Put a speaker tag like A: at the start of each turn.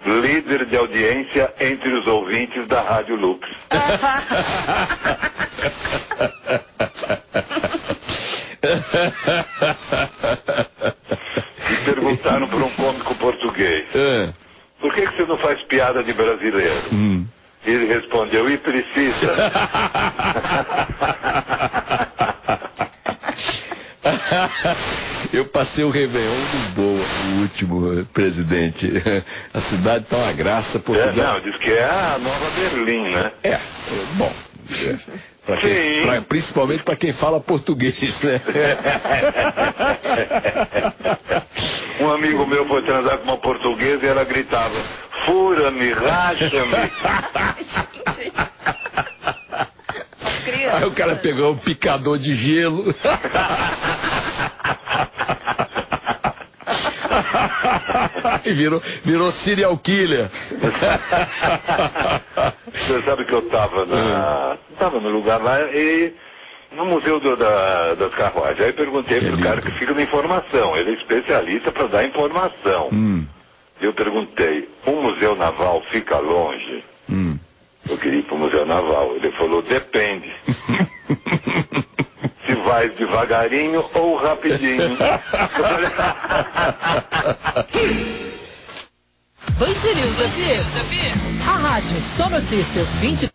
A: líder de audiência entre os ouvintes da Rádio Lux. E perguntaram para um cômico português: por que você não faz piada de brasileiro? Ele respondeu: e precisa.
B: Eu passei o Réveillon do Boa, o último, presidente. A cidade tá uma graça.
A: Não, diz que é a nova Berlim, né?
B: Bom. Principalmente para quem fala português, né?
A: Um amigo meu foi transar com uma portuguesa e ela gritava: fura-me, racha-me.
B: Aí o cara pegou um picador de gelo. E virou serial killer.
A: Você sabe que eu tava no lugar lá e no Museu das Carruagens. Aí perguntei pro cara que fica na informação. Ele é especialista para dar informação. Eu perguntei: o Museu Naval fica longe? Eu queria ir pro Museu Naval. Ele falou: depende. Se vai devagarinho ou rapidinho.
C: Band News FM. A rádio Só Notícias 20